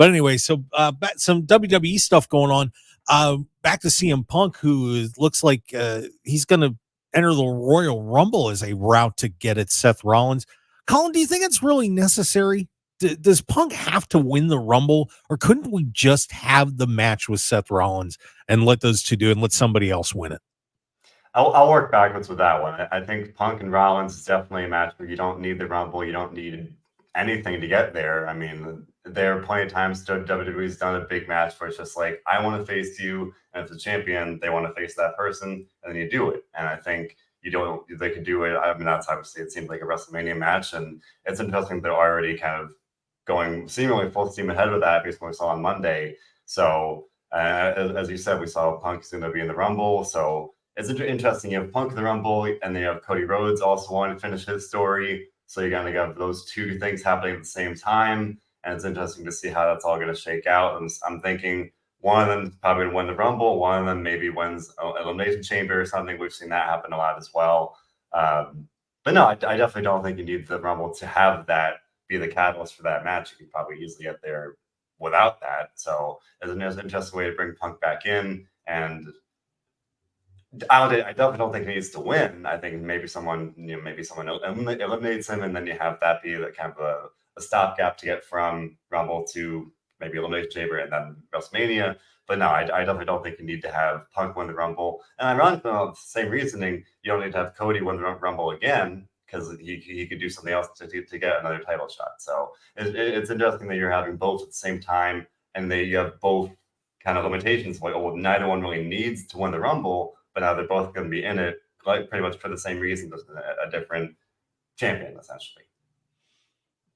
But anyway, so some WWE stuff going on. Back to CM Punk, who looks like he's going to enter the Royal Rumble as a route to get at Seth Rollins. Colin, do you think it's really necessary? Does Punk have to win the Rumble, or couldn't we just have the match with Seth Rollins and let those two do it and let somebody else win it? I'll work backwards with that one. I think Punk and Rollins is definitely a match where you don't need the Rumble. You don't need anything to get there. I mean, there are plenty of times WWE's done a big match where it's just like, I want to face you, and if the champion, they want to face that person, and then you do it. And I think they could do it. I mean, that's obviously, it seemed like a WrestleMania match, and it's interesting they're already kind of going seemingly full steam ahead with that based on what we saw on Monday. So, as you said, we saw Punk soon to be in the Rumble. So it's interesting. You have Punk in the Rumble, and then you have Cody Rhodes also wanting to finish his story. So you're going to have those two things happening at the same time. And it's interesting to see how that's all going to shake out. And I'm thinking one of them probably going to win the Rumble. One of them maybe wins Elimination Chamber or something. We've seen that happen a lot as well. But no, I definitely don't think you need the Rumble to have that be the catalyst for that match. You could probably easily get there without that. So it's an interesting way to bring Punk back in. And I definitely don't think he needs to win. I think maybe someone eliminates him, and then you have that be the kind of a stopgap to get from Rumble to maybe Elimination Chamber and then WrestleMania. But no, I definitely don't think you need to have Punk win the Rumble. And ironically, the same reasoning, you don't need to have Cody win the Rumble again, because he could do something else to get another title shot. So it's interesting that you're having both at the same time, and you have both kind of limitations. Like, well, neither one really needs to win the Rumble, but now they're both going to be in it, like pretty much for the same reason, just a different champion, essentially.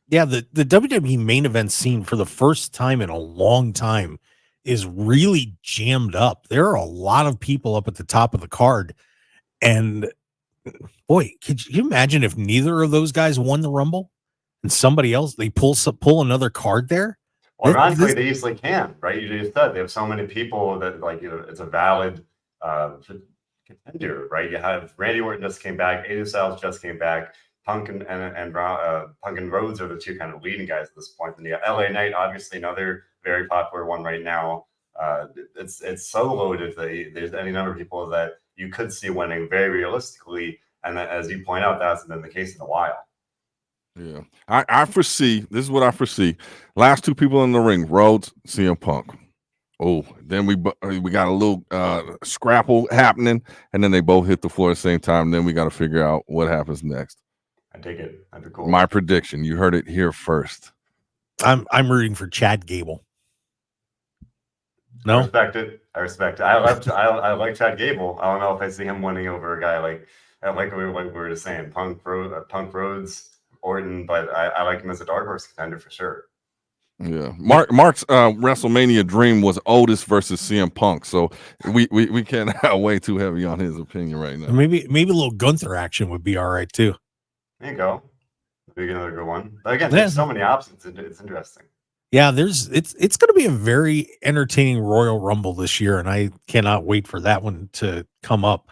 Yeah, the WWE main event scene for the first time in a long time is really jammed up. There are a lot of people up at the top of the card, and boy, could you imagine if neither of those guys won the Rumble and somebody else, they pull another card there? Well, ironically, they easily can, right? You just said they have so many people that, like, it's a valid contender, right? You have Randy Orton just came back, AJ Styles just came back, Punk and Rhodes are the two kind of leading guys at this point. And you got LA Knight, obviously another very popular one right now. It's so loaded that there's any number of people that you could see winning very realistically. And that, as you point out, that hasn't been the case in a while. Yeah. I foresee, this is what I foresee. Last two people in the ring, Rhodes, CM Punk. Oh, then we got a little scrapple happening, and then they both hit the floor at the same time. Then we got to figure out what happens next. I take it. That'd be cool. My prediction. You heard it here first. I'm rooting for Chad Gable. No, I respect it. I like Chad Gable. I don't know if I see him winning over a guy like we were just saying, Punk Rhodes, Orton, but I like him as a dark horse contender for sure. Yeah, Mark's WrestleMania dream was Otis versus CM Punk, so we can't weigh too heavy on his opinion right now. Maybe a little Gunther action would be all right too. There you go. Maybe another good one. But again, there's so many options. It's interesting. Yeah, it's going to be a very entertaining Royal Rumble this year, and I cannot wait for that one to come up.